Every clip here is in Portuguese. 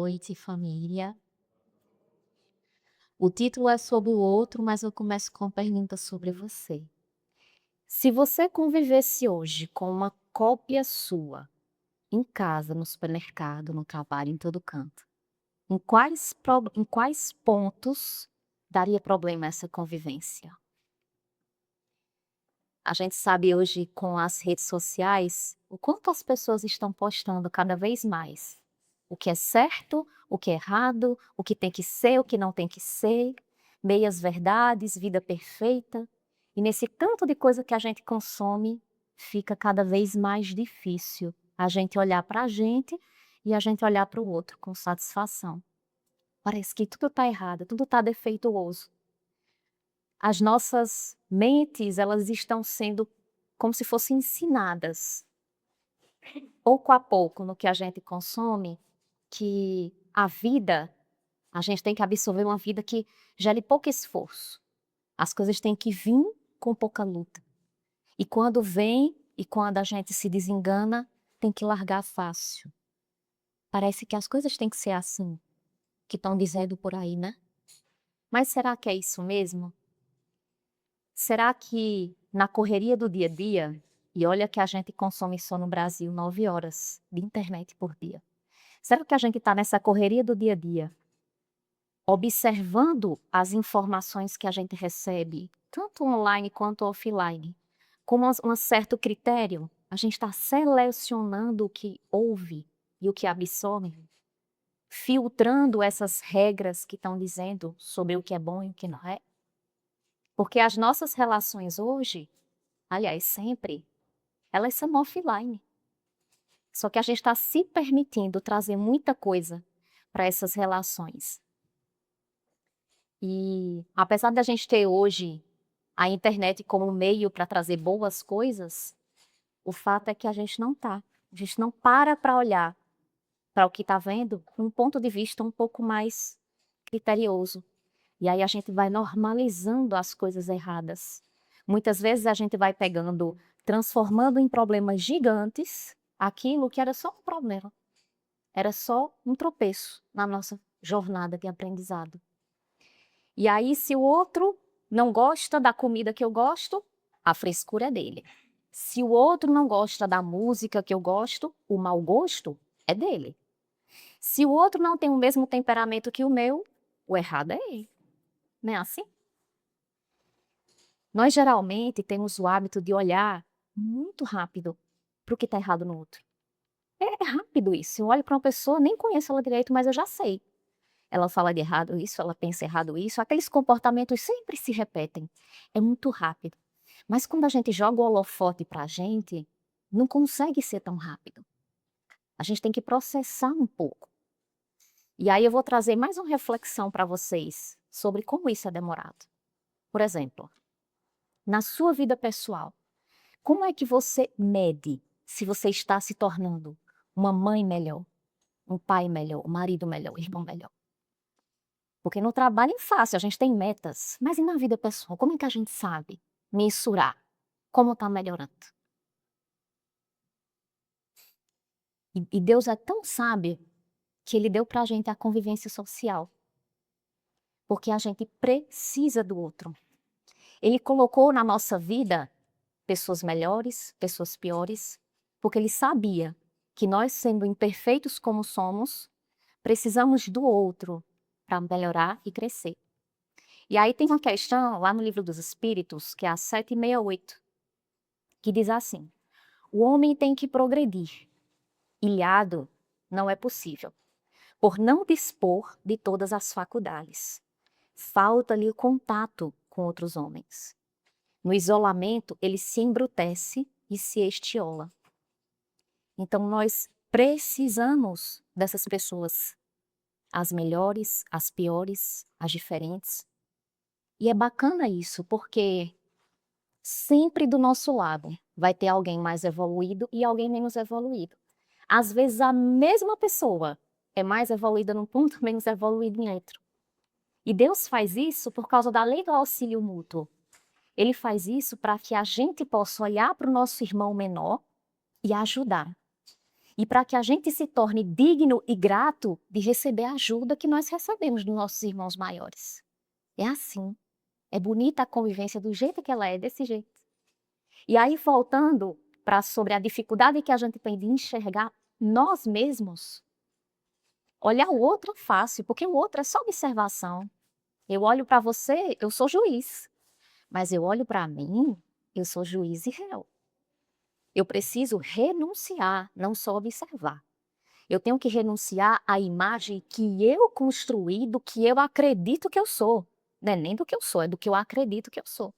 noite, família. O título é sobre o outro, mas eu começo com pergunta sobre você. Se você convivesse hoje com uma cópia sua, em casa, no supermercado, no trabalho, em todo canto, em quais pontos daria problema essa convivência? A gente sabe hoje com as redes sociais o quanto as pessoas estão postando cada vez mais o que é certo, o que é errado, o que tem que ser, o que não tem que ser, meias verdades, vida perfeita. E nesse tanto de coisa que a gente consome, fica cada vez mais difícil a gente olhar para a gente e a gente olhar para o outro com satisfação. Parece que tudo está errado, tudo está defeituoso. As nossas mentes, elas estão sendo como se fossem ensinadas, pouco a pouco, no que a gente consome, que a vida, a gente tem que absorver uma vida que gere pouco esforço. As coisas têm que vir com pouca luta. E quando vem, e quando a gente se desengana, tem que largar fácil. Parece que as coisas têm que ser assim, que estão dizendo por aí, né? Mas será que é isso mesmo? Será que na correria do dia a dia, e olha que a gente consome só no Brasil 9 horas de internet por dia. Será que a gente está nessa correria do dia a dia, observando as informações que a gente recebe, tanto online quanto offline, com um certo critério? A gente está selecionando o que ouve e o que absorve, filtrando essas regras que estão dizendo sobre o que é bom e o que não é? Porque as nossas relações hoje, aliás, sempre, elas são offline. Só que a gente está se permitindo trazer muita coisa para essas relações. E apesar da gente ter hoje a internet como meio para trazer boas coisas, o fato é que a gente não tá. A gente não para olhar para o que está vendo com um ponto de vista um pouco mais criterioso. E aí a gente vai normalizando as coisas erradas. Muitas vezes a gente vai pegando, transformando em problemas gigantes aquilo que era só um problema. Era só um tropeço na nossa jornada de aprendizado. E aí, se o outro não gosta da comida que eu gosto, a frescura é dele. Se o outro não gosta da música que eu gosto, o mau gosto é dele. Se o outro não tem o mesmo temperamento que o meu, o errado é ele. Não é assim? Nós geralmente temos o hábito de olhar muito rápido para o que está errado no outro. É rápido isso. Eu olho para uma pessoa, nem conheço ela direito, mas eu já sei. Ela fala de errado isso, ela pensa errado isso, aqueles comportamentos sempre se repetem. É muito rápido. Mas quando a gente joga o holofote para a gente, não consegue ser tão rápido. A gente tem que processar um pouco. E aí eu vou trazer mais uma reflexão para vocês sobre como isso é demorado. Por exemplo, na sua vida pessoal, como é que você mede se você está se tornando uma mãe melhor, um pai melhor, um marido melhor, um irmão melhor? Porque no trabalho é fácil, a gente tem metas, mas e na vida pessoal, como é que a gente sabe mensurar como está melhorando? E Deus é tão sábio que Ele deu para a gente a convivência social, porque a gente precisa do outro. Ele colocou na nossa vida pessoas melhores, pessoas piores, porque Ele sabia que nós, sendo imperfeitos como somos, precisamos do outro para melhorar e crescer. E aí tem uma questão lá no Livro dos Espíritos, que é a 768, que diz assim: o homem tem que progredir, ilhado não é possível, por não dispor de todas as faculdades. Falta-lhe o contato com outros homens. No isolamento, ele se embrutece e se estiola. Então, nós precisamos dessas pessoas, as melhores, as piores, as diferentes. E é bacana isso, porque sempre do nosso lado vai ter alguém mais evoluído e alguém menos evoluído. Às vezes a mesma pessoa é mais evoluída num ponto, menos evoluída em outro. E Deus faz isso por causa da lei do auxílio mútuo. Ele faz isso para que a gente possa olhar para o nosso irmão menor e ajudar. e para que a gente se torne digno e grato de receber a ajuda que nós recebemos dos nossos irmãos maiores. É assim. É bonita a convivência do jeito que ela é, desse jeito. E aí, voltando para sobre a dificuldade que a gente tem de enxergar nós mesmos, olhar o outro é fácil, porque o outro é só observação. Eu olho para você, eu sou juiz, mas eu olho para mim, eu sou juiz e réu. Eu preciso renunciar, não só observar. Eu tenho que renunciar à imagem que eu construí do que eu acredito que eu sou. Não é nem do que eu sou, é do que eu acredito que eu sou.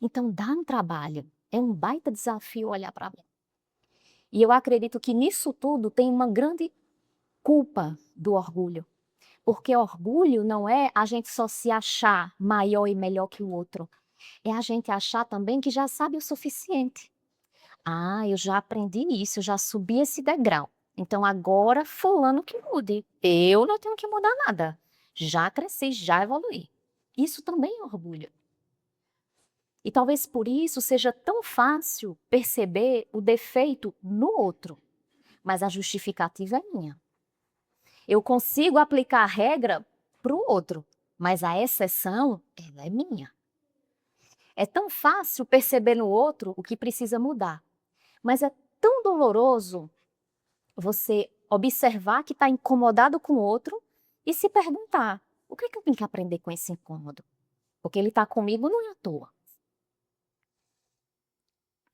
Então dá um trabalho, é um baita desafio olhar para mim. E eu acredito que nisso tudo tem uma grande culpa do orgulho. Porque orgulho não é a gente só se achar maior e melhor que o outro. É a gente achar também que já sabe o suficiente. Ah, eu já aprendi isso, eu já subi esse degrau. Então agora fulano que mude. Eu não tenho que mudar nada. Já cresci, já evoluí. Isso também é orgulho. E talvez por isso seja tão fácil perceber o defeito no outro, mas a justificativa é minha. Eu consigo aplicar a regra para o outro, mas a exceção, ela é minha. É tão fácil perceber no outro o que precisa mudar, mas é tão doloroso você observar que está incomodado com o outro e se perguntar, o que é que eu tenho que aprender com esse incômodo? Porque ele está comigo não é à toa.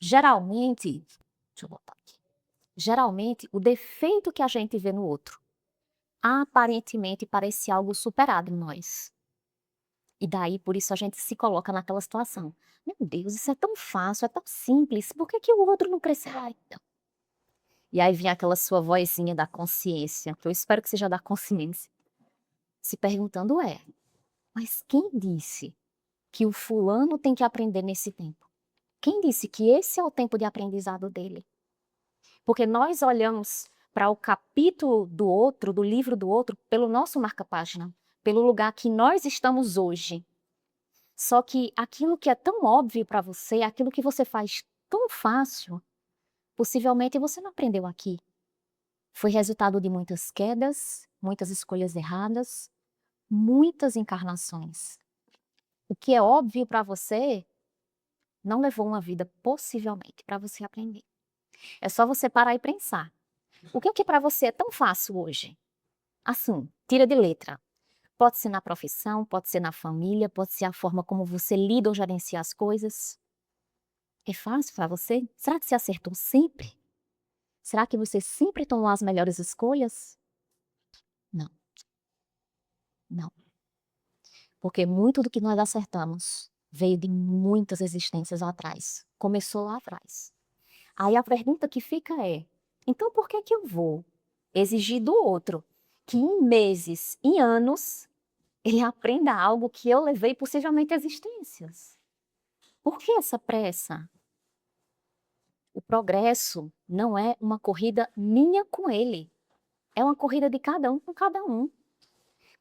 Geralmente, deixa eu botar aqui. Geralmente, o defeito que a gente vê no outro, aparentemente parece algo superado em nós. E daí, por isso, a gente se coloca naquela situação. Meu Deus, isso é tão fácil, é tão simples, por que que o outro não cresceu ainda? E aí vem aquela sua vozinha da consciência, que eu espero que seja da consciência, se perguntando, mas quem disse que o fulano tem que aprender nesse tempo? Quem disse que esse é o tempo de aprendizado dele? Porque nós olhamos para o capítulo do outro, do livro do outro, pelo nosso marca-página, pelo lugar que nós estamos hoje. Só que aquilo que é tão óbvio para você, aquilo que você faz tão fácil, possivelmente você não aprendeu aqui. Foi resultado de muitas quedas, muitas escolhas erradas, muitas encarnações. O que é óbvio para você não levou uma vida, possivelmente, para você aprender. É só você parar e pensar. O que é que para você é tão fácil hoje? Assim, tira de letra. Pode ser na profissão, pode ser na família, pode ser a forma como você lida ou gerencia as coisas. É fácil para você? Será que você acertou sempre? Será que você sempre tomou as melhores escolhas? Não, não. Porque muito do que nós acertamos veio de muitas existências atrás. Começou lá atrás. Aí a pergunta que fica é: então por que que eu vou exigir do outro que em meses, em anos, ele aprenda algo que eu levei possivelmente existências? Por que essa pressa? O progresso não é uma corrida minha com ele. É uma corrida de cada um com cada um.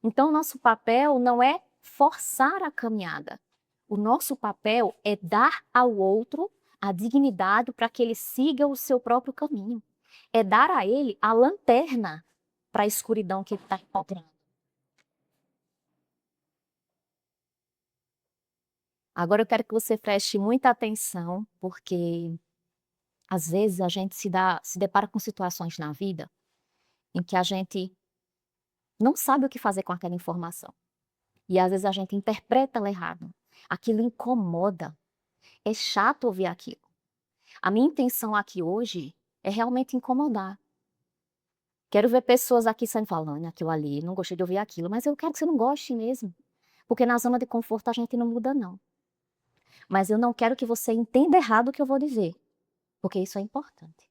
Então, nosso papel não é forçar a caminhada. O nosso papel é dar ao outro a dignidade para que ele siga o seu próprio caminho. É dar a ele a lanterna para a escuridão que ele está encontrando. Agora eu quero que você preste muita atenção, porque às vezes a gente se depara com situações na vida em que a gente não sabe o que fazer com aquela informação. E às vezes a gente interpreta ela errado. Aquilo incomoda. É chato ouvir aquilo. A minha intenção aqui hoje é realmente incomodar. Quero ver pessoas aqui saindo falando aquilo ali, não gostei de ouvir aquilo, mas eu quero que você não goste mesmo. Porque na zona de conforto a gente não muda, não. Mas eu não quero que você entenda errado o que eu vou dizer, porque isso é importante.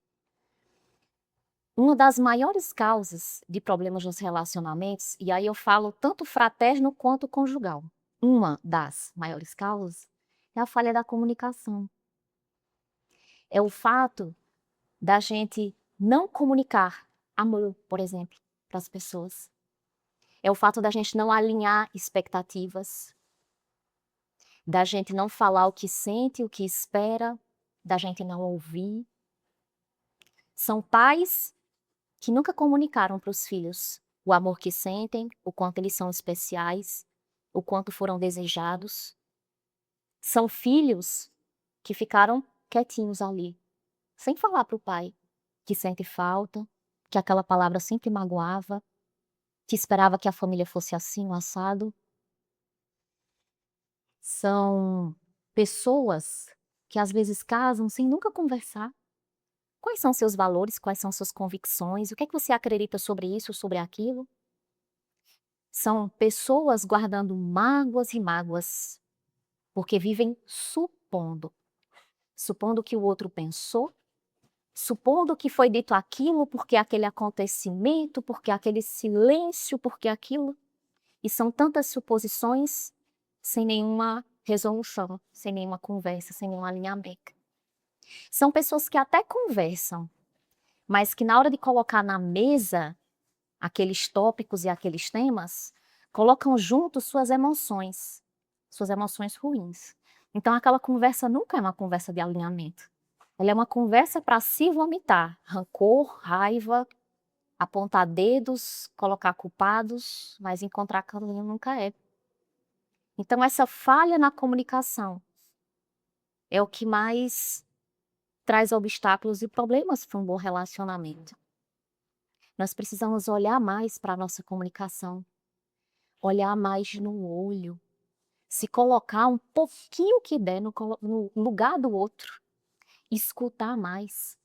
Uma das maiores causas de problemas nos relacionamentos, e aí eu falo tanto fraterno quanto conjugal, uma das maiores causas é a falha da comunicação. É o fato da gente não comunicar amor, por exemplo, para as pessoas. É o fato da gente não alinhar expectativas, da gente não falar o que sente, o que espera, da gente não ouvir. São pais que nunca comunicaram para os filhos o amor que sentem, o quanto eles são especiais, o quanto foram desejados. São filhos que ficaram quietinhos ali, sem falar para o pai que sente falta, que aquela palavra sempre magoava, que esperava que a família fosse assim, o assado. São pessoas que às vezes casam sem nunca conversar. Quais são seus valores? Quais são suas convicções? O que é que você acredita sobre isso, sobre aquilo? São pessoas guardando mágoas e mágoas, porque vivem supondo. Supondo que o outro pensou, supondo que foi dito aquilo porque aquele acontecimento, porque aquele silêncio, porque aquilo. E são tantas suposições sem nenhuma resolução, sem nenhuma conversa, sem nenhum alinhamento. São pessoas que até conversam, mas que na hora de colocar na mesa aqueles tópicos e aqueles temas, colocam junto suas emoções ruins. Então aquela conversa nunca é uma conversa de alinhamento. Ela é uma conversa para se vomitar, rancor, raiva, apontar dedos, colocar culpados, mas encontrar caminho nunca é. Então essa falha na comunicação é o que mais traz obstáculos e problemas para um bom relacionamento. Nós precisamos olhar mais para a nossa comunicação, olhar mais no olho, se colocar um pouquinho que der no lugar do outro, escutar mais.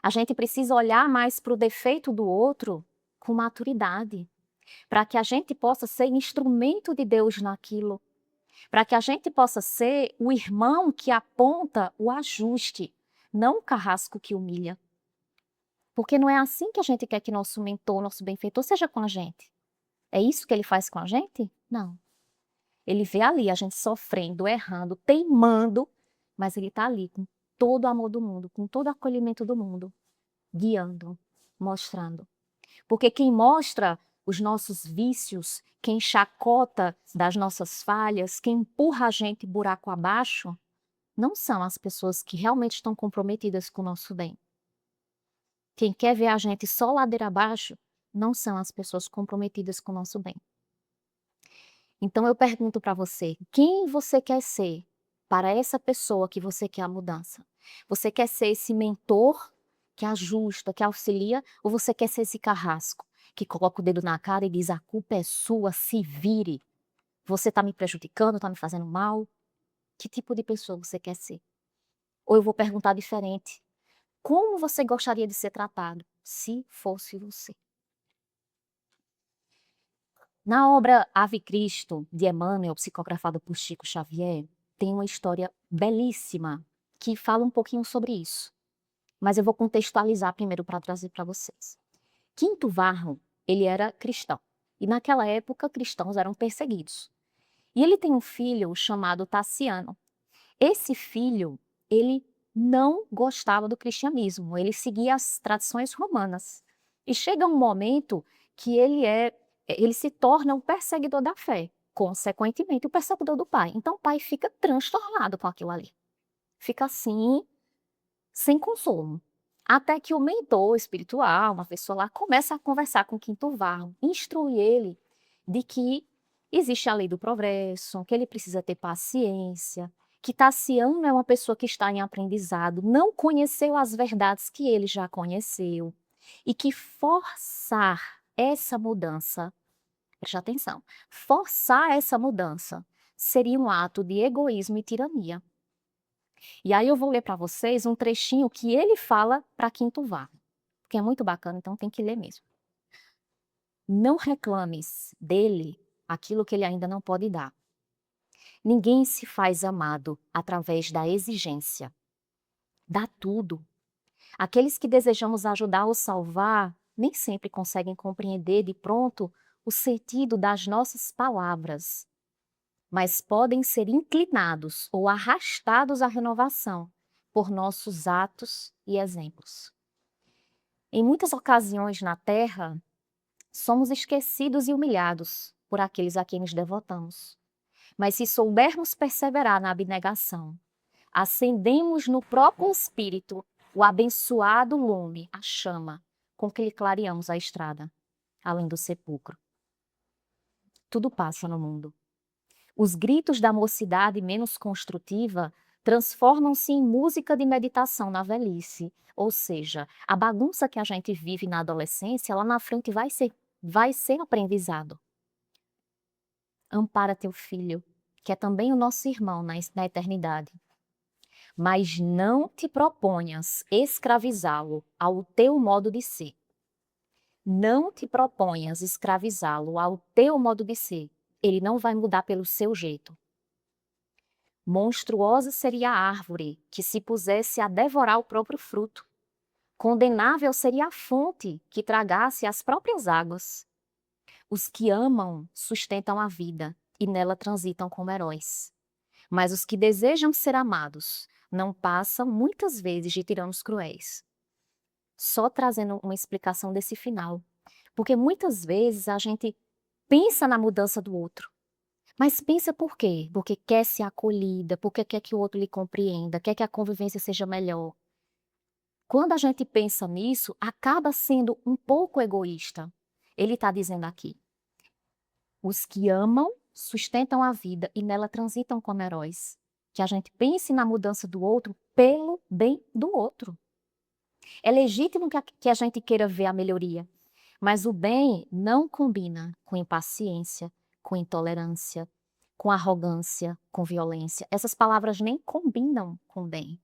A gente precisa olhar mais para o defeito do outro com maturidade, para que a gente possa ser instrumento de Deus naquilo, para que a gente possa ser o irmão que aponta o ajuste, não o carrasco que humilha. Porque não é assim que a gente quer que nosso mentor, nosso benfeitor seja com a gente. É isso que ele faz com a gente? Não. Ele vê ali a gente sofrendo, errando, teimando, mas ele está ali com todo o amor do mundo, com todo o acolhimento do mundo, guiando, mostrando. Porque quem mostra os nossos vícios, quem chacota das nossas falhas, quem empurra a gente buraco abaixo, não são as pessoas que realmente estão comprometidas com o nosso bem. Quem quer ver a gente só ladeira abaixo, não são as pessoas comprometidas com o nosso bem. Então eu pergunto para você, quem você quer ser para essa pessoa que você quer a mudança? Você quer ser esse mentor que ajusta, que auxilia, ou você quer ser esse carrasco que coloca o dedo na cara e diz: a culpa é sua, se vire. Você está me prejudicando, está me fazendo mal? Que tipo de pessoa você quer ser? Ou eu vou perguntar diferente: como você gostaria de ser tratado se fosse você? Na obra Ave Cristo, de Emmanuel, psicografada por Chico Xavier, tem uma história belíssima que fala um pouquinho sobre isso. Mas eu vou contextualizar primeiro para trazer para vocês. Quinto Varro, ele era cristão. E naquela época, cristãos eram perseguidos. E ele tem um filho chamado Tassiano. Esse filho, ele não gostava do cristianismo, ele seguia as tradições romanas. E chega um momento que ele se torna um perseguidor da fé, consequentemente o perseguidor do pai. Então o pai fica transtornado com aquilo ali. Fica assim, sem consolo. Até que o mentor espiritual, uma pessoa lá, começa a conversar com o Quinto Varro, instrui ele de que existe a lei do progresso, que ele precisa ter paciência, que Tassiano é uma pessoa que está em aprendizado, não conheceu as verdades que ele já conheceu, e que forçar essa mudança, preste atenção, forçar essa mudança seria um ato de egoísmo e tirania. E aí eu vou ler para vocês um trechinho que ele fala para Quinto Varro, que é muito bacana, então tem que ler mesmo. Não reclames dele aquilo que ele ainda não pode dar. Ninguém se faz amado através da exigência. Dá tudo. Aqueles que desejamos ajudar ou salvar nem sempre conseguem compreender de pronto o sentido das nossas palavras, mas podem ser inclinados ou arrastados à renovação por nossos atos e exemplos. Em muitas ocasiões na Terra, somos esquecidos e humilhados por aqueles a quem nos devotamos. Mas se soubermos perseverar na abnegação, acendemos no próprio Espírito o abençoado lume, a chama, com que lhe clareamos a estrada, além do sepulcro. Tudo passa no mundo. Os gritos da mocidade menos construtiva transformam-se em música de meditação na velhice. Ou seja, a bagunça que a gente vive na adolescência, lá na frente vai ser aprendizado. Ampara teu filho, que é também o nosso irmão na eternidade. Mas não te proponhas escravizá-lo ao teu modo de ser. Não te proponhas escravizá-lo ao teu modo de ser. Ele não vai mudar pelo seu jeito. Monstruosa seria a árvore que se pusesse a devorar o próprio fruto. Condenável seria a fonte que tragasse as próprias águas. Os que amam sustentam a vida e nela transitam como heróis. Mas os que desejam ser amados não passam muitas vezes de tiranos cruéis. Só trazendo uma explicação desse final. Porque muitas vezes a gente pensa na mudança do outro. Mas pensa por quê? Porque quer ser acolhida, porque quer que o outro lhe compreenda, quer que a convivência seja melhor. Quando a gente pensa nisso, acaba sendo um pouco egoísta. Ele está dizendo aqui: os que amam sustentam a vida e nela transitam como heróis. Que a gente pense na mudança do outro pelo bem do outro. É legítimo que a gente queira ver a melhoria, mas o bem não combina com impaciência, com intolerância, com arrogância, com violência. Essas palavras nem combinam com bem.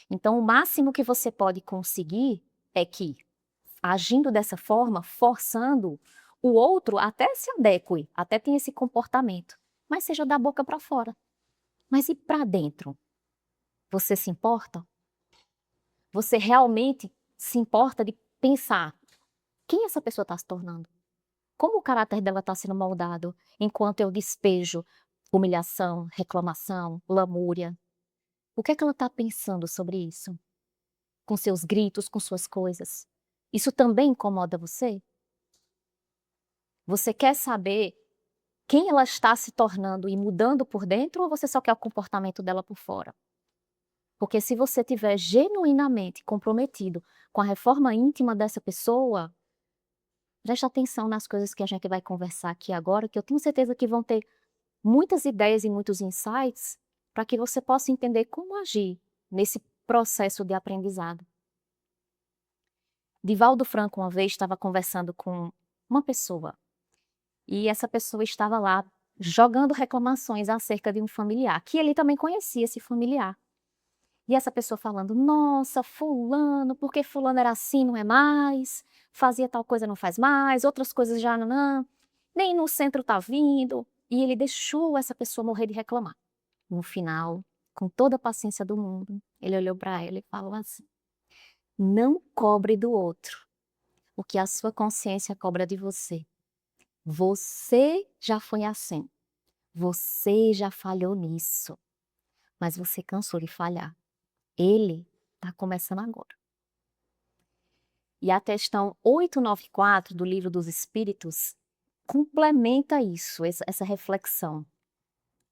Então, o máximo que você pode conseguir é que, agindo dessa forma, forçando, o outro até se adeque, até tem esse comportamento, mas seja da boca para fora. Mas e para dentro? Você se importa? Você realmente se importa de pensar quem essa pessoa está se tornando? Como o caráter dela está sendo moldado enquanto eu despejo humilhação, reclamação, lamúria? O que é que ela está pensando sobre isso? Com seus gritos, com suas coisas. Isso também incomoda você? Você quer saber quem ela está se tornando e mudando por dentro ou você só quer o comportamento dela por fora? Porque se você estiver genuinamente comprometido com a reforma íntima dessa pessoa, preste atenção nas coisas que a gente vai conversar aqui agora, que eu tenho certeza que vão ter muitas ideias e muitos insights para que você possa entender como agir nesse processo de aprendizado. Divaldo Franco uma vez estava conversando com uma pessoa e essa pessoa estava lá jogando reclamações acerca de um familiar, que ele também conhecia esse familiar. E essa pessoa falando: nossa, fulano, porque fulano era assim, não é mais, fazia tal coisa, não faz mais, outras coisas já não, nem no centro tá vindo. E ele deixou essa pessoa morrer de reclamar. No final, com toda a paciência do mundo, ele olhou para ela e falou assim: não cobre do outro o que a sua consciência cobra de você. Você já foi assim, você já falhou nisso, mas você cansou de falhar. Ele está começando agora. E a questão 894 do Livro dos Espíritos complementa isso, essa reflexão.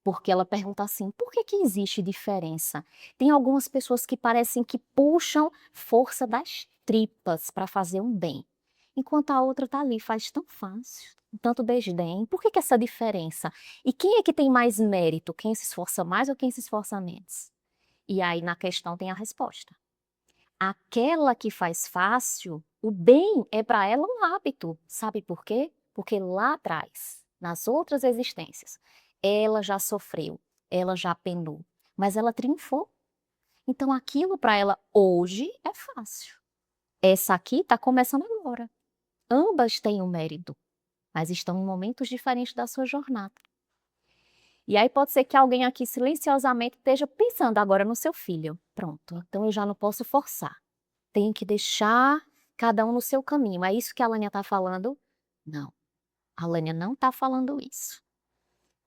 Porque ela pergunta assim: por que existe diferença? Tem algumas pessoas que parecem que puxam força das tripas para fazer um bem, enquanto a outra está ali, faz tão fácil, com tanto desdém. Por que essa diferença? E quem é que tem mais mérito? Quem se esforça mais ou quem se esforça menos? E aí na questão tem a resposta. Aquela que faz fácil, o bem é para ela um hábito. Sabe por quê? Porque lá atrás, nas outras existências, ela já sofreu, ela já penou, mas ela triunfou. Então aquilo para ela hoje é fácil. Essa aqui está começando agora. Ambas têm um mérito, mas estão em momentos diferentes da sua jornada. E aí pode ser que alguém aqui silenciosamente esteja pensando agora no seu filho. Pronto, então eu já não posso forçar. Tenho que deixar cada um no seu caminho. É isso que a Lânia está falando? Não, a Lânia não está falando isso.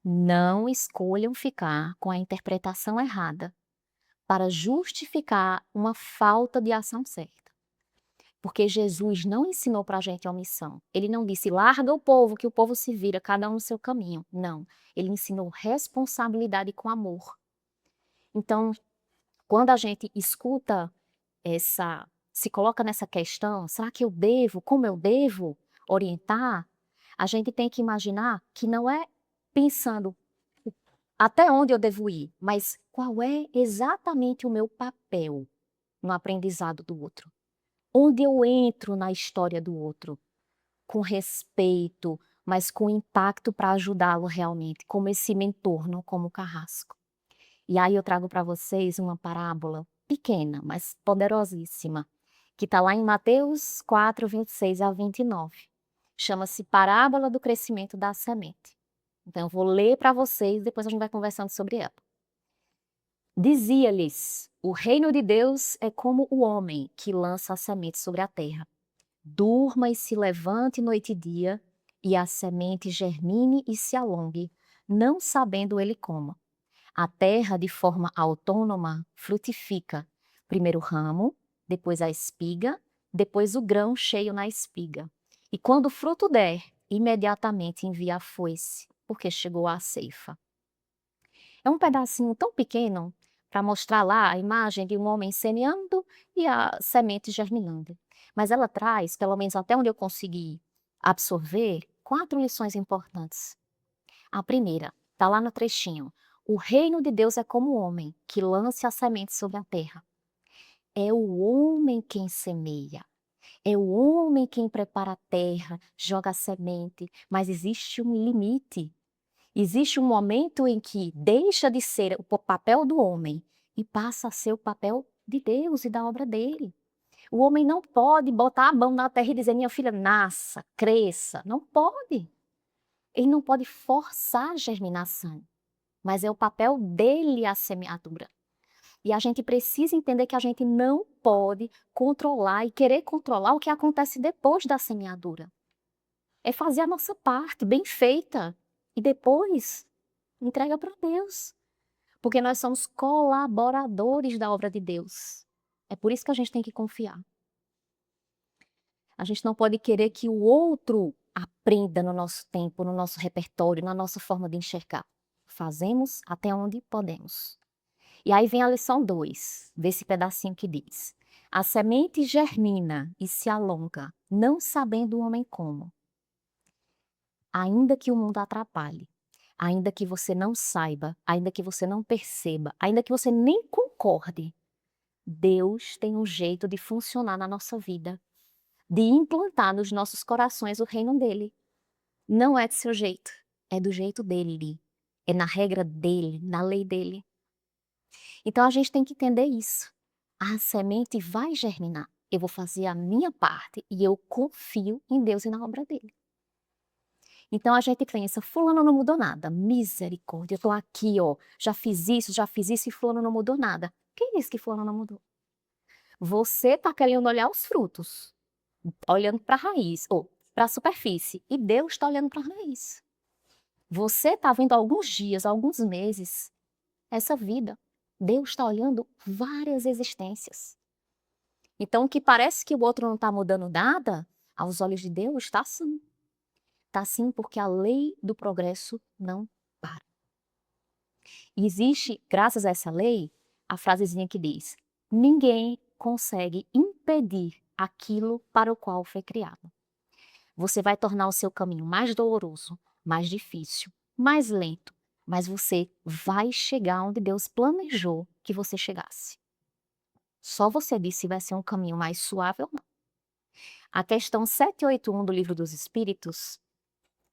Não escolham ficar com a interpretação errada para justificar uma falta de ação certa. Porque Jesus não ensinou para a gente omissão. Ele não disse: larga o povo, que o povo se vira, cada um no seu caminho. Não, ele ensinou responsabilidade com amor. Então, quando a gente escuta se coloca nessa questão, será que eu devo, como eu devo orientar? A gente tem que imaginar que não é pensando até onde eu devo ir, mas qual é exatamente o meu papel no aprendizado do outro. Onde eu entro na história do outro, com respeito, mas com impacto para ajudá-lo realmente, como esse mentor, não como carrasco. E aí eu trago para vocês uma parábola pequena, mas poderosíssima, que está lá em Mateus 4, 26 a 29. Chama-se Parábola do Crescimento da Semente. Então eu vou ler para vocês, depois a gente vai conversando sobre ela. Dizia-lhes: o reino de Deus é como o homem que lança a semente sobre a terra. Durma e se levante noite e dia, e a semente germine e se alongue, não sabendo ele como. A terra, de forma autônoma, frutifica. Primeiro o ramo, depois a espiga, depois o grão cheio na espiga. E quando o fruto der, imediatamente envia a foice, porque chegou a ceifa. É um pedacinho tão pequeno para mostrar lá a imagem de um homem semeando e a semente germinando. Mas ela traz, pelo menos até onde eu consegui absorver, 4 lições importantes. A primeira, está lá no trechinho. O reino de Deus é como o homem que lança a semente sobre a terra. É o homem quem semeia. É o homem quem prepara a terra, joga a semente, mas existe um limite. Existe um momento em que deixa de ser o papel do homem e passa a ser o papel de Deus e da obra dele. O homem não pode botar a mão na terra e dizer, minha filha, nasça, cresça. Não pode. Ele não pode forçar a germinação, mas é o papel dele a semeadura. E a gente precisa entender que a gente não pode controlar e querer controlar o que acontece depois da semeadura. É fazer a nossa parte bem feita e depois entrega para Deus. Porque nós somos colaboradores da obra de Deus. É por isso que a gente tem que confiar. A gente não pode querer que o outro aprenda no nosso tempo, no nosso repertório, na nossa forma de enxergar. Fazemos até onde podemos. E aí vem a lição 2, desse pedacinho que diz: a semente germina e se alonga, não sabendo o homem como. Ainda que o mundo atrapalhe, ainda que você não saiba, ainda que você não perceba, ainda que você nem concorde, Deus tem um jeito de funcionar na nossa vida, de implantar nos nossos corações o reino dele. Não é do seu jeito, é do jeito dele, é na regra dele, na lei dele. Então a gente tem que entender isso. A semente vai germinar. Eu vou fazer a minha parte e eu confio em Deus e na obra dele. Então a gente pensa, fulano não mudou nada. Misericórdia, eu tô aqui, ó, já fiz isso e fulano não mudou nada. Quem disse que fulano não mudou? Você tá querendo olhar os frutos, olhando para a raiz, ou para a superfície, e Deus está olhando para a raiz. Você tá vendo alguns dias, alguns meses, essa vida. Deus está olhando várias existências. Então, o que parece que o outro não está mudando nada, aos olhos de Deus, está sim. Está sim, porque a lei do progresso não para. E existe, graças a essa lei, a frasezinha que diz: ninguém consegue impedir aquilo para o qual foi criado. Você vai tornar o seu caminho mais doloroso, mais difícil, mais lento, mas você vai chegar onde Deus planejou que você chegasse. Só você diz se vai ser um caminho mais suave ou não. A questão 781 do Livro dos Espíritos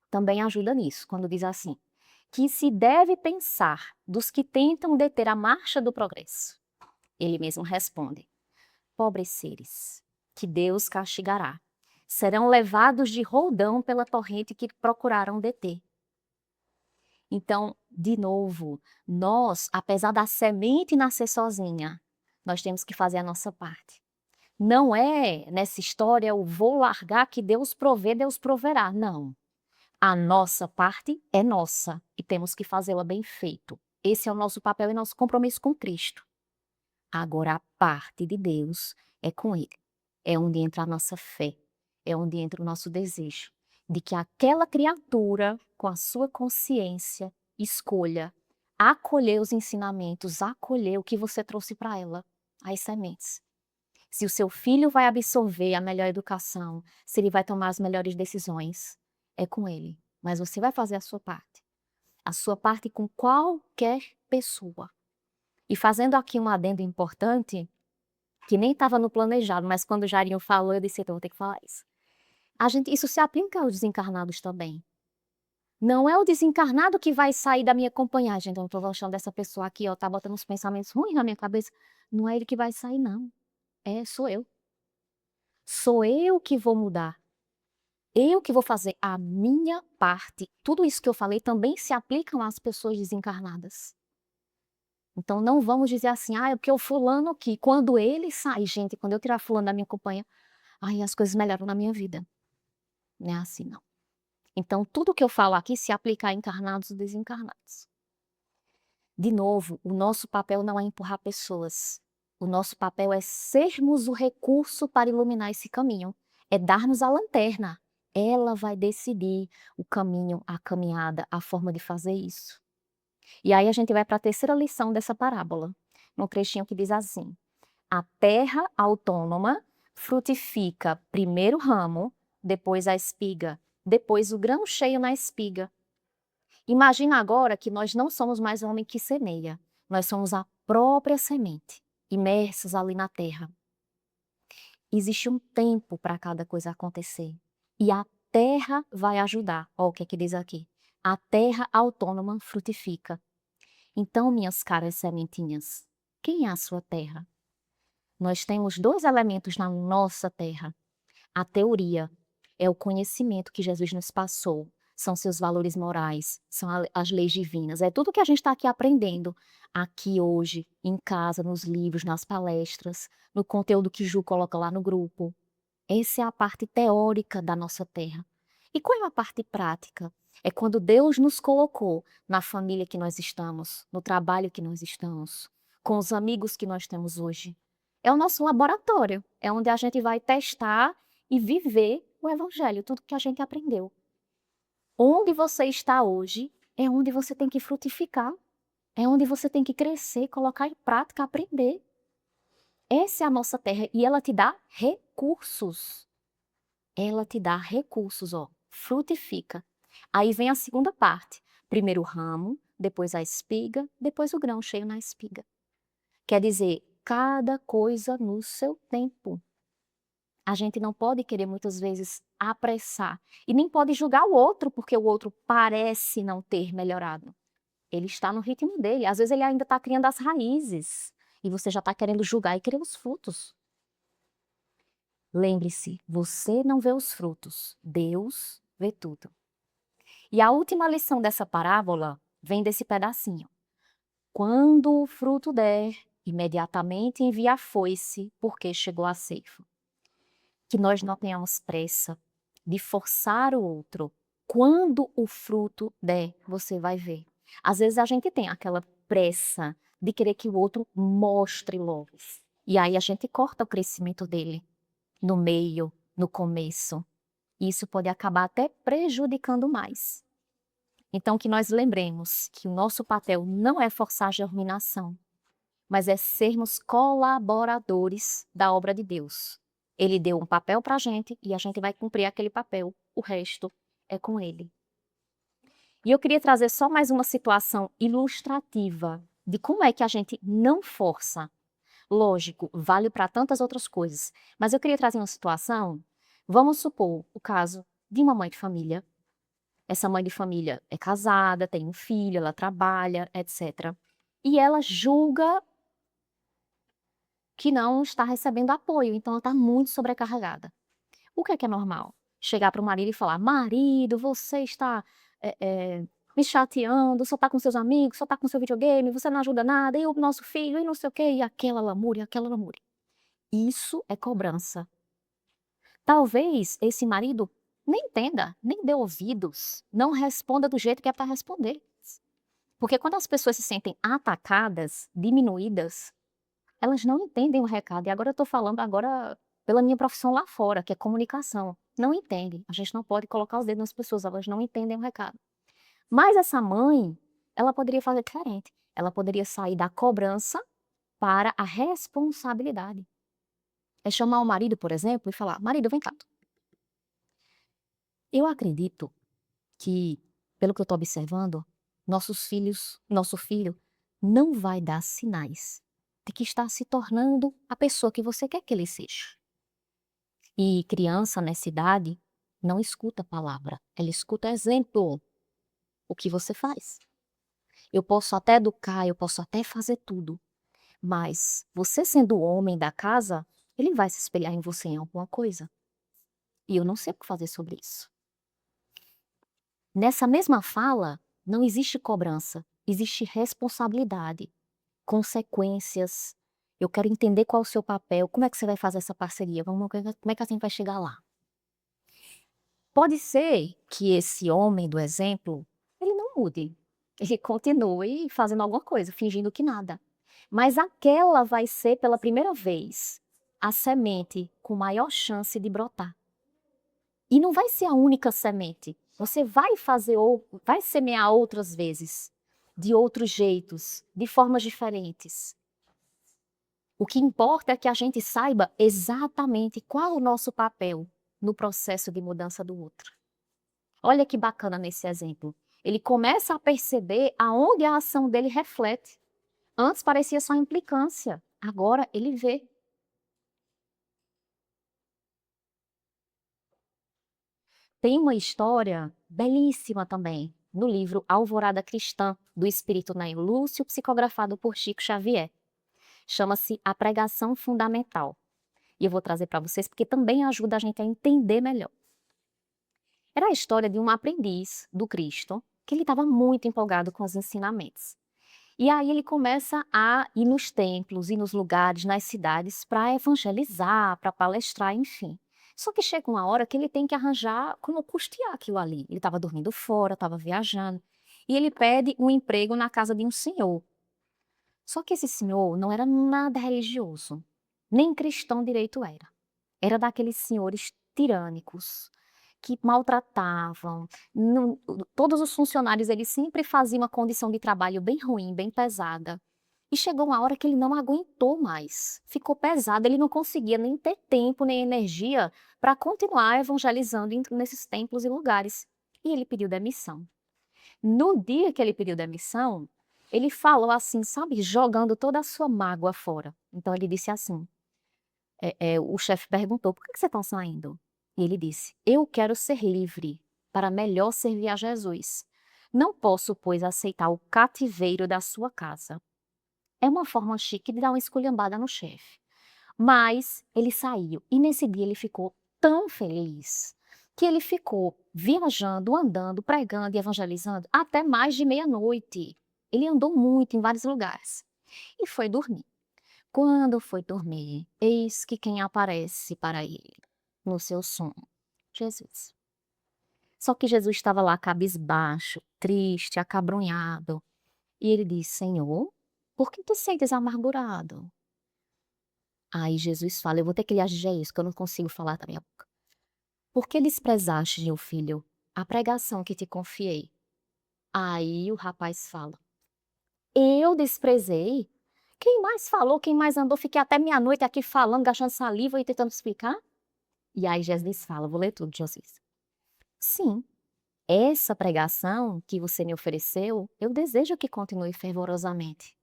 também ajuda nisso, quando diz assim: que se deve pensar dos que tentam deter a marcha do progresso. Ele mesmo responde: pobres seres, que Deus castigará, serão levados de roldão pela torrente que procuraram deter. Então, de novo, nós, apesar da semente nascer sozinha, nós temos que fazer a nossa parte. Não é nessa história o vou largar que Deus provê, Deus proverá. Não. A nossa parte é nossa e temos que fazê-la bem feito. Esse é o nosso papel e nosso compromisso com Cristo. Agora, a parte de Deus é com Ele. É onde entra a nossa fé, é onde entra o nosso desejo de que aquela criatura, com a sua consciência, escolha acolher os ensinamentos, acolher o que você trouxe para ela, as sementes. se o seu filho vai absorver a melhor educação, se ele vai tomar as melhores decisões, é com ele. Mas você vai fazer a sua parte. A sua parte com qualquer pessoa. E fazendo aqui um adendo importante, que nem estava no planejado, mas quando o Jairinho falou, eu disse, então eu vou ter que falar isso. Isso se aplica aos desencarnados também. Não é o desencarnado que vai sair da minha companhia. Ai, gente, eu não tô gostando dessa pessoa aqui, ó, tá botando uns pensamentos ruins na minha cabeça. Não é ele que vai sair, não. Sou eu. Sou eu que vou mudar. Eu que vou fazer a minha parte. Tudo isso que eu falei também se aplica às pessoas desencarnadas. Então não vamos dizer assim, é porque o fulano aqui, quando ele sai, gente, quando eu tirar fulano da minha companhia, aí as coisas melhoram na minha vida. Não é assim, não. Então tudo que eu falo aqui se aplica a encarnados e desencarnados. De novo, o nosso papel não é empurrar pessoas. O nosso papel é sermos o recurso para iluminar esse caminho. É dar-nos a lanterna. Ela vai decidir o caminho, a caminhada, a forma de fazer isso. E aí a gente vai para a terceira lição dessa parábola, num trechinho que diz assim: a terra autônoma frutifica primeiro o ramo, depois a espiga, depois o grão cheio na espiga. Imagina agora que nós não somos mais o homem que semeia, nós somos a própria semente, imersos ali na terra. Existe um tempo para cada coisa acontecer. E a terra vai ajudar. Olha o que é que diz aqui. A terra autônoma frutifica. Então, minhas caras sementinhas, quem é a sua terra? Nós temos dois elementos na nossa terra. A teoria é o conhecimento que Jesus nos passou, são seus valores morais, são as leis divinas. É tudo que a gente está aqui aprendendo, aqui hoje, em casa, nos livros, nas palestras, no conteúdo que Ju coloca lá no grupo. Essa é a parte teórica da nossa terra. E qual é a parte prática? É quando Deus nos colocou na família que nós estamos, no trabalho que nós estamos, com os amigos que nós temos hoje. É o nosso laboratório, é onde a gente vai testar e viver o evangelho, tudo que a gente aprendeu. Onde você está hoje é onde você tem que frutificar, é onde você tem que crescer, colocar em prática, aprender. Essa é a nossa terra e ela te dá recursos. Ela te dá recursos, ó, frutifica. Aí vem a segunda parte. Primeiro o ramo, depois a espiga, depois o grão cheio na espiga. Quer dizer, cada coisa no seu tempo. A gente não pode querer muitas vezes apressar e nem pode julgar o outro porque o outro parece não ter melhorado. Ele está no ritmo dele. Às vezes ele ainda está criando as raízes e você já está querendo julgar e querer os frutos. Lembre-se, você não vê os frutos, Deus vê tudo. E a última lição dessa parábola vem desse pedacinho. Quando o fruto der, imediatamente envia a foice, porque chegou a ceifa. Que nós não tenhamos pressa de forçar o outro. Quando o fruto der, você vai ver. Às vezes a gente tem aquela pressa de querer que o outro mostre logo. E aí a gente corta o crescimento dele no meio, no começo. Isso pode acabar até prejudicando mais. Então, que nós lembremos que o nosso papel não é forçar a germinação, mas é sermos colaboradores da obra de Deus. Ele deu um papel para a gente e a gente vai cumprir aquele papel. O resto é com ele. E eu queria trazer só mais uma situação ilustrativa de como é que a gente não força. Lógico, vale para tantas outras coisas, mas eu queria trazer uma situação, vamos supor o caso de uma mãe de família. Essa mãe de família é casada, tem um filho, ela trabalha, etc. E ela julga que não está recebendo apoio, então ela está muito sobrecarregada. O que é normal? Chegar para o marido e falar: marido, você está me chateando, só está com seus amigos, só está com seu videogame, você não ajuda nada, e o nosso filho, e não sei o quê, e aquela lamúria, aquela lamúria. Isso é cobrança. Talvez esse marido nem entenda, nem dê ouvidos, não responda do jeito que é para responder. Porque quando as pessoas se sentem atacadas, diminuídas, elas não entendem o recado. E agora eu estou falando agora pela minha profissão lá fora, que é comunicação. Não entendem. A gente não pode colocar os dedos nas pessoas, elas não entendem o recado. Mas essa mãe, ela poderia fazer diferente. Ela poderia sair da cobrança para a responsabilidade. É chamar o marido, por exemplo, e falar: marido, vem cá. Eu acredito que, pelo que eu estou observando, nosso filho não vai dar sinais de que está se tornando a pessoa que você quer que ele seja. E criança nessa idade não escuta palavra, ela escuta exemplo, o que você faz. Eu posso até educar, eu posso até fazer tudo, mas você sendo o homem da casa, ele vai se espelhar em você em alguma coisa. E eu não sei o que fazer sobre isso. Nessa mesma fala, não existe cobrança, existe responsabilidade, consequências. Eu quero entender qual é o seu papel, como é que você vai fazer essa parceria, como é que a gente vai chegar lá. Pode ser que esse homem do exemplo, ele não mude, ele continue fazendo alguma coisa, fingindo que nada. Mas aquela vai ser, pela primeira vez, a semente com maior chance de brotar. E não vai ser a única semente. Você vai semear outras vezes, de outros jeitos, de formas diferentes. O que importa é que a gente saiba exatamente qual o nosso papel no processo de mudança do outro. Olha que bacana nesse exemplo. Ele começa a perceber aonde a ação dele reflete. Antes parecia só implicância, agora ele vê. Tem uma história belíssima também, no livro Alvorada Cristã, do espírito Nair Lúcio, psicografado por Chico Xavier. Chama-se A Pregação Fundamental. E eu vou trazer para vocês porque também ajuda a gente a entender melhor. Era a história de um aprendiz do Cristo, que ele estava muito empolgado com os ensinamentos. E aí ele começa a ir nos templos, ir nos lugares, nas cidades, para evangelizar, para palestrar, enfim. Só que chega uma hora que ele tem que arranjar como custear aquilo ali. Ele estava dormindo fora, estava viajando, e ele pede um emprego na casa de um senhor. Só que esse senhor não era nada religioso, nem cristão direito era. Era daqueles senhores tirânicos, que maltratavam. Todos os funcionários, eles sempre faziam uma condição de trabalho bem ruim, bem pesada. E chegou uma hora que ele não aguentou mais. Ficou pesado, ele não conseguia nem ter tempo, nem energia para continuar evangelizando nesses templos e lugares. E ele pediu demissão. No dia que ele pediu demissão, ele falou assim, sabe, jogando toda a sua mágoa fora. Então ele disse assim, o chefe perguntou, por que você está saindo? E ele disse, eu quero ser livre para melhor servir a Jesus. Não posso, pois, aceitar o cativeiro da sua casa. É uma forma chique de dar uma esculhambada no chefe. Mas ele saiu e nesse dia ele ficou tão feliz que ele ficou viajando, andando, pregando e evangelizando até mais de meia-noite. Ele andou muito em vários lugares e foi dormir. Quando foi dormir, eis que quem aparece para ele no seu sono? Jesus. Só que Jesus estava lá cabisbaixo, triste, acabrunhado. E ele disse: Senhor, por que te sentes amargurado? Aí Jesus fala: eu vou ter que lhe agir isso, que eu não consigo falar da minha boca. Por que desprezaste, meu filho, a pregação que te confiei? Aí o rapaz fala: eu desprezei? Quem mais falou, quem mais andou? Fiquei até meia-noite aqui falando, gastando saliva e tentando explicar. E aí Jesus fala, vou ler tudo, Jesus. Sim, essa pregação que você me ofereceu, eu desejo que continue fervorosamente.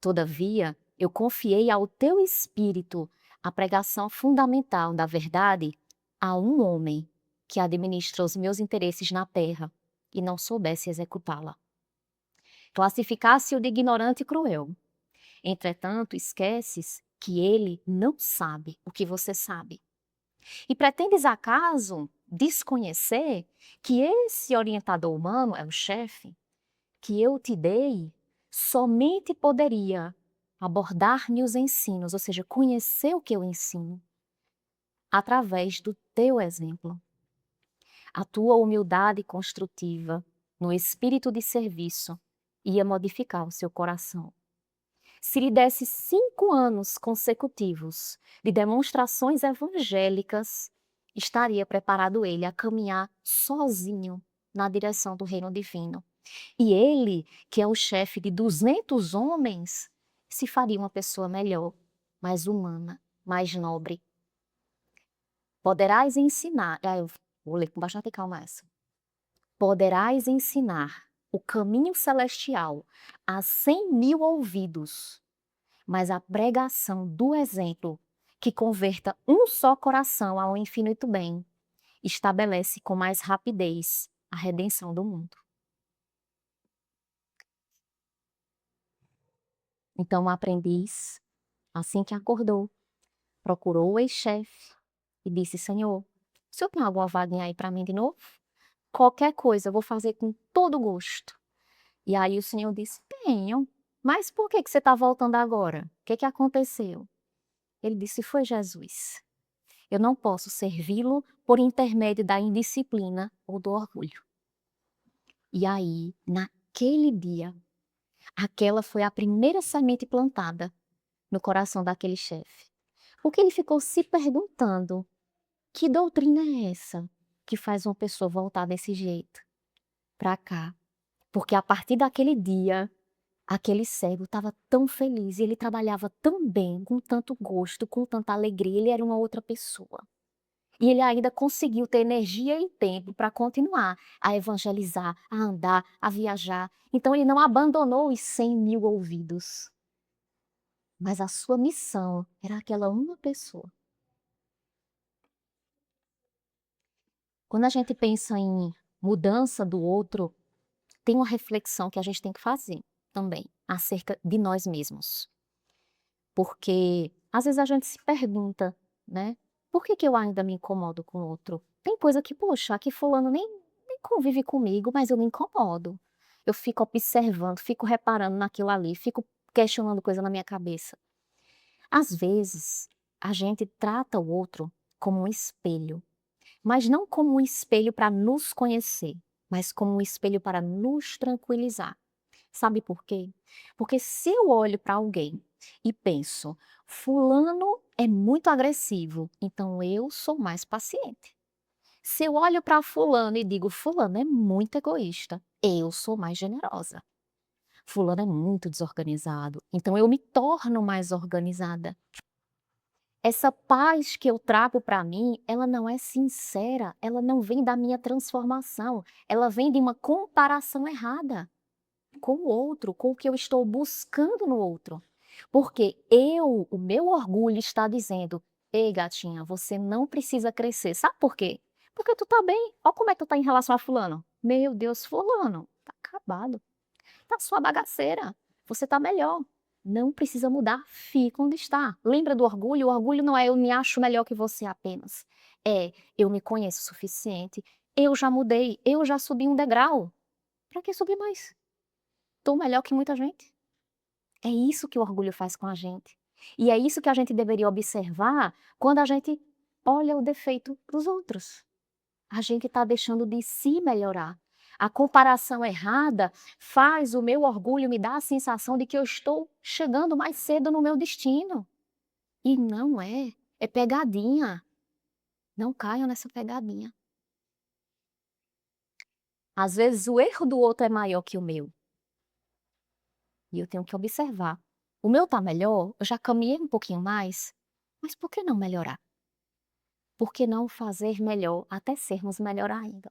Todavia, eu confiei ao teu espírito a pregação fundamental da verdade a um homem que administra os meus interesses na terra e não soubesse executá-la. Classificasse-o de ignorante e cruel. Entretanto, esqueces que ele não sabe o que você sabe. E pretendes acaso desconhecer que esse orientador humano é o chefe, que eu te dei, somente poderia abordar-me os ensinos, ou seja, conhecer o que eu ensino, através do teu exemplo. A tua humildade construtiva, no espírito de serviço, ia modificar o seu coração. Se lhe desse 5 anos consecutivos de demonstrações evangélicas, estaria preparado ele a caminhar sozinho na direção do reino divino. E ele, que é o chefe de 200 homens, se faria uma pessoa melhor, mais humana, mais nobre. Poderás ensinar, eu vou ler com bastante calma essa. Poderás ensinar o caminho celestial a 100.000 ouvidos, mas a pregação do exemplo que converta um só coração ao infinito bem estabelece com mais rapidez a redenção do mundo. Então o aprendiz, assim que acordou, procurou o ex-chefe e disse: Senhor, o senhor tem alguma vaguinha aí para mim de novo? Qualquer coisa eu vou fazer com todo gosto. E aí o Senhor disse: tenho. Mas por que você está voltando agora? O que aconteceu? Ele disse: foi Jesus. Eu não posso servi-lo por intermédio da indisciplina ou do orgulho. E aí, naquele dia, aquela foi a primeira semente plantada no coração daquele chefe. Porque ele ficou se perguntando: que doutrina é essa que faz uma pessoa voltar desse jeito para cá? Porque a partir daquele dia, aquele cego estava tão feliz e ele trabalhava tão bem, com tanto gosto, com tanta alegria, ele era uma outra pessoa. E ele ainda conseguiu ter energia e tempo para continuar a evangelizar, a andar, a viajar. Então ele não abandonou os 100.000 ouvidos. Mas a sua missão era aquela uma pessoa. Quando a gente pensa em mudança do outro, tem uma reflexão que a gente tem que fazer também acerca de nós mesmos. Porque às vezes a gente se pergunta, né? Por que eu ainda me incomodo com o outro? Tem coisa que, poxa, aqui fulano nem convive comigo, mas eu me incomodo. Eu fico observando, fico reparando naquilo ali, fico questionando coisa na minha cabeça. Às vezes, a gente trata o outro como um espelho, mas não como um espelho para nos conhecer, mas como um espelho para nos tranquilizar. Sabe por quê? Porque se eu olho para alguém e penso, fulano é muito agressivo, então eu sou mais paciente. Se eu olho para fulano e digo, fulano é muito egoísta, eu sou mais generosa. Fulano é muito desorganizado, então eu me torno mais organizada. Essa paz que eu trago para mim, ela não é sincera, ela não vem da minha transformação, ela vem de uma comparação errada com o outro, com o que eu estou buscando no outro. Porque o meu orgulho está dizendo: ei, gatinha, você não precisa crescer. Sabe por quê? Porque tu tá bem. Olha como é que tu tá em relação a fulano. Meu Deus, fulano, tá acabado. Tá sua bagaceira. Você tá melhor. Não precisa mudar, fica onde está. Lembra do orgulho? O orgulho não é eu me acho melhor que você apenas. É eu me conheço o suficiente, eu já mudei, eu já subi um degrau. Para que subir mais? Tô melhor que muita gente. É isso que o orgulho faz com a gente. E é isso que a gente deveria observar quando a gente olha o defeito dos outros. A gente está deixando de se melhorar. A comparação errada faz o meu orgulho me dar a sensação de que eu estou chegando mais cedo no meu destino. E não é. É pegadinha. Não caiam nessa pegadinha. Às vezes o erro do outro é maior que o meu. E eu tenho que observar. O meu tá melhor, eu já caminhei um pouquinho mais, mas por que não melhorar? Por que não fazer melhor até sermos melhor ainda?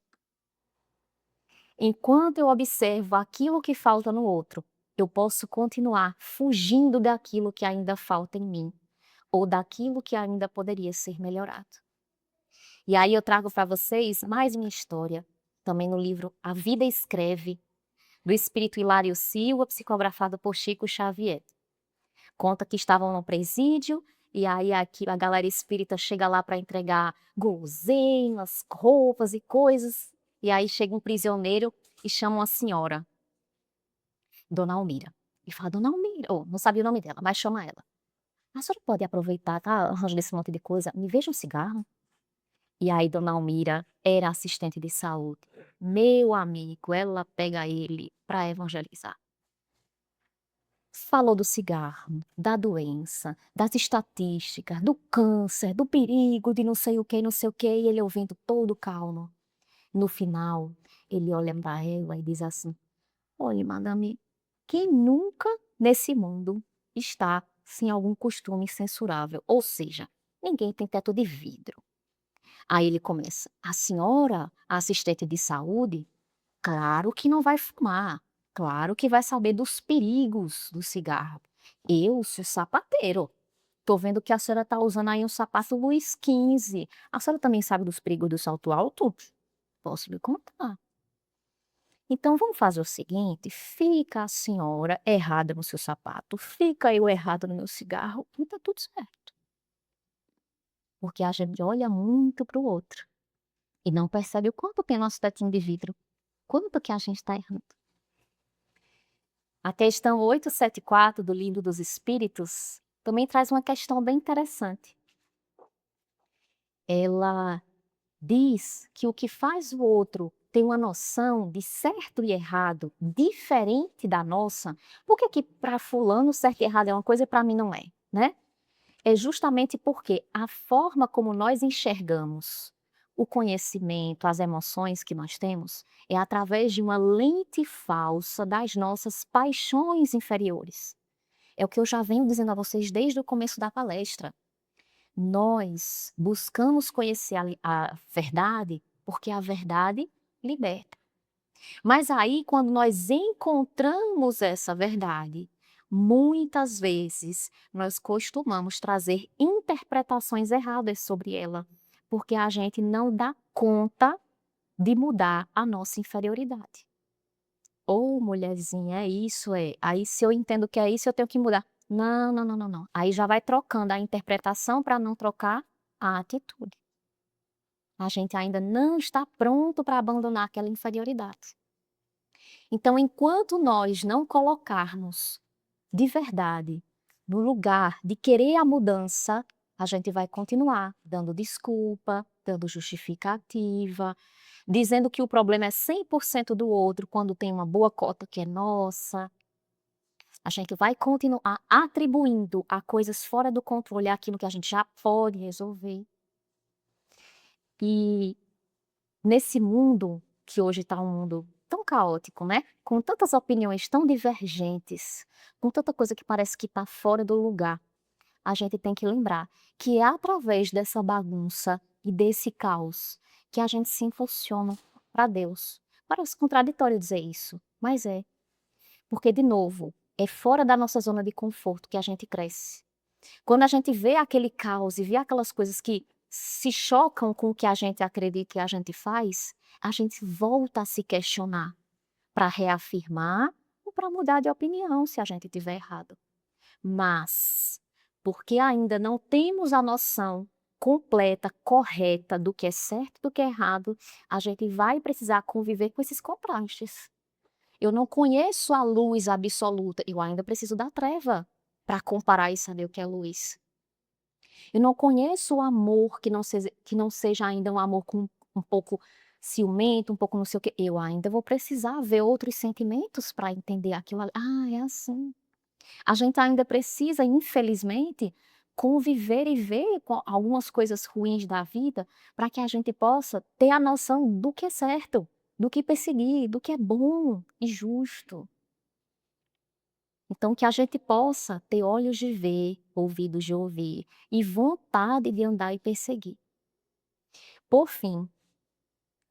Enquanto eu observo aquilo que falta no outro, eu posso continuar fugindo daquilo que ainda falta em mim, ou daquilo que ainda poderia ser melhorado. E aí eu trago para vocês mais uma história, também no livro A Vida Escreve, do espírito Hilário Silva, psicografado por Chico Xavier. Conta que estavam no presídio e aí aqui a galera espírita chega lá para entregar guloseimas, roupas e coisas. E aí chega um prisioneiro e chama uma senhora, Dona Almira. E fala, Dona Almira, ou não sabia o nome dela, mas chama ela. A senhora pode aproveitar, tá arranjando esse monte de coisa, me veja um cigarro. E aí Dona Almira era assistente de saúde. Meu amigo, ela pega ele para evangelizar. Falou do cigarro, da doença, das estatísticas, do câncer, do perigo de não sei o que, e ele ouvindo todo calmo. No final, ele olha para ela e diz assim: olha, madame, quem nunca nesse mundo está sem algum costume censurável, ou seja, ninguém tem teto de vidro. Aí ele começa: "A senhora, a assistente de saúde, claro que não vai fumar, claro que vai saber dos perigos do cigarro. Eu sou sapateiro, tô vendo que a senhora tá usando aí um sapato Luiz XV. A senhora também sabe dos perigos do salto alto? Posso lhe contar. Então vamos fazer o seguinte, fica a senhora errada no seu sapato, fica eu errada no meu cigarro e tá tudo certo". Porque a gente olha muito para o outro e não percebe o quanto tem nosso tetinho de vidro, quanto que a gente está errando. A questão 874 do Livro dos Espíritos também traz uma questão bem interessante. Ela diz que o que faz o outro ter uma noção de certo e errado diferente da nossa, por que que para fulano certo e errado é uma coisa e para mim não é, né? É justamente porque a forma como nós enxergamos o conhecimento, as emoções que nós temos, é através de uma lente falsa das nossas paixões inferiores. É o que eu já venho dizendo a vocês desde o começo da palestra. Nós buscamos conhecer a verdade porque a verdade liberta. Mas aí, quando nós encontramos essa verdade, muitas vezes nós costumamos trazer interpretações erradas sobre ela, porque a gente não dá conta de mudar a nossa inferioridade. Ô mulherzinha, é isso, é. Aí se eu entendo que é isso, eu tenho que mudar. Não, não, não, não, não. Aí já vai trocando a interpretação para não trocar a atitude. A gente ainda não está pronto para abandonar aquela inferioridade. Então, enquanto nós não colocarmos de verdade no lugar de querer a mudança, a gente vai continuar dando desculpa, dando justificativa, dizendo que o problema é 100% do outro, quando tem uma boa cota que é nossa. A gente vai continuar atribuindo a coisas fora do controle aquilo que a gente já pode resolver. E nesse mundo, que hoje está um mundo tão caótico, né, com tantas opiniões tão divergentes, com tanta coisa que parece que está fora do lugar, a gente tem que lembrar que é através dessa bagunça e desse caos que a gente se impulsiona para Deus. Parece contraditório dizer isso, mas é. Porque, de novo, é fora da nossa zona de conforto que a gente cresce. Quando a gente vê aquele caos e vê aquelas coisas que se chocam com o que a gente acredita e a gente faz, a gente volta a se questionar para reafirmar ou para mudar de opinião se a gente tiver errado. Mas, porque ainda não temos a noção completa, correta do que é certo e do que é errado, a gente vai precisar conviver com esses contrastes. Eu não conheço a luz absoluta, eu ainda preciso da treva para comparar e saber o que é luz. Eu não conheço o amor que não seja ainda um amor com um pouco ciumento, um pouco não sei o quê. Eu ainda vou precisar ver outros sentimentos para entender aquilo ali. Ah, é assim. A gente ainda precisa, infelizmente, conviver e ver com algumas coisas ruins da vida para que a gente possa ter a noção do que é certo, do que perseguir, do que é bom e justo. Então, que a gente possa ter olhos de ver, ouvidos de ouvir e vontade de andar e perseguir. Por fim,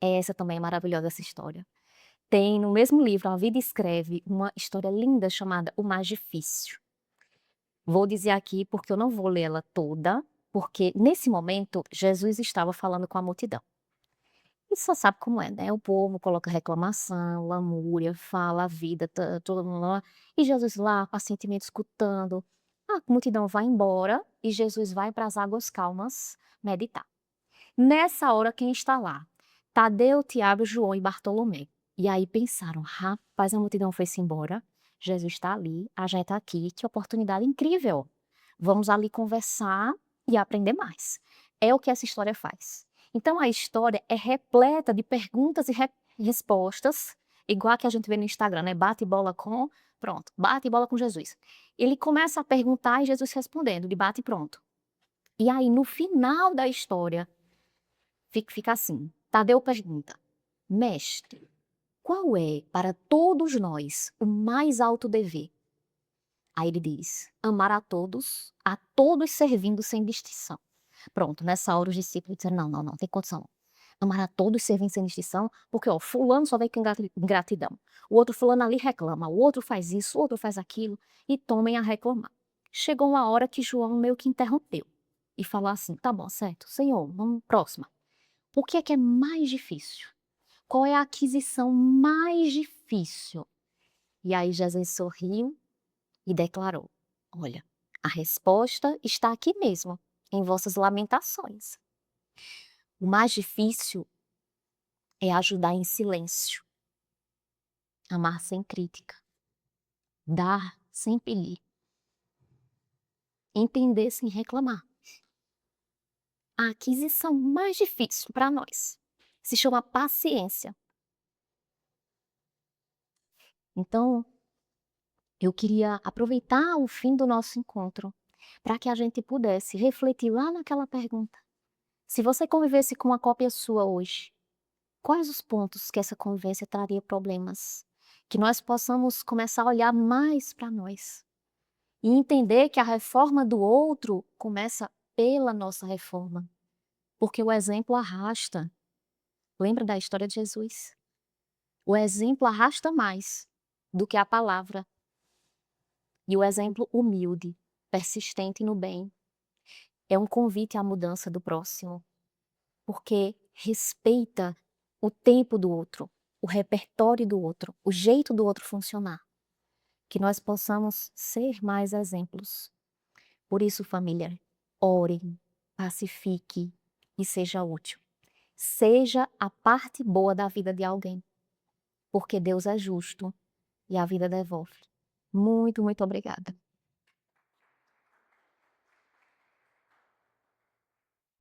essa também é maravilhosa essa história. Tem no mesmo livro, A Vida Escreve, uma história linda chamada O Mais Difícil. Vou dizer aqui porque eu não vou ler ela toda, porque nesse momento Jesus estava falando com a multidão. E só sabe como é, né? O povo coloca reclamação, lamúria, fala a vida, e Jesus lá, pacientemente escutando. A multidão vai embora e Jesus vai para as águas calmas meditar. Nessa hora, quem está lá? Tadeu, Tiago, João e Bartolomé. E aí pensaram, rapaz, a multidão foi-se embora, Jesus está ali, a gente está aqui, que oportunidade incrível. Vamos ali conversar e aprender mais. É o que essa história faz. Então a história é repleta de perguntas e respostas, igual a que a gente vê no Instagram, né? Bate bola com, pronto, bate bola com Jesus. Ele começa a perguntar e Jesus respondendo, de bate e pronto. E aí no final da história, fica assim, Tadeu pergunta, mestre, qual é para todos nós o mais alto dever? Aí ele diz: amar a todos servindo sem distinção. Pronto, nessa hora os discípulos disseram: não, não, não, tem condição não. Amar a todos servindo sem distinção, porque ó, fulano só vem com ingratidão. O outro fulano ali reclama, o outro faz isso, o outro faz aquilo, e tomem a reclamar. Chegou uma hora que João meio que interrompeu e falou assim: tá bom, certo, Senhor, vamos próxima. O que é mais difícil? Qual é a aquisição mais difícil? E aí Jesus sorriu e declarou: olha, a resposta está aqui mesmo, em vossas lamentações. O mais difícil é ajudar em silêncio, amar sem crítica, dar sem pedir, entender sem reclamar. A aquisição mais difícil para nós se chama paciência. Então, eu queria aproveitar o fim do nosso encontro para que a gente pudesse refletir lá naquela pergunta. Se você convivesse com uma cópia sua hoje, quais os pontos que essa convivência traria problemas? Que nós possamos começar a olhar mais para nós e entender que a reforma do outro começa pela nossa reforma, porque o exemplo arrasta. Lembra da história de Jesus? O exemplo arrasta mais do que a palavra. E o exemplo humilde, persistente no bem, é um convite à mudança do próximo, porque respeita o tempo do outro, o repertório do outro, o jeito do outro funcionar. Que nós possamos ser mais exemplos. Por isso, família, ore, pacifique e seja útil. Seja a parte boa da vida de alguém, porque Deus é justo e a vida devolve. Muito, muito obrigada.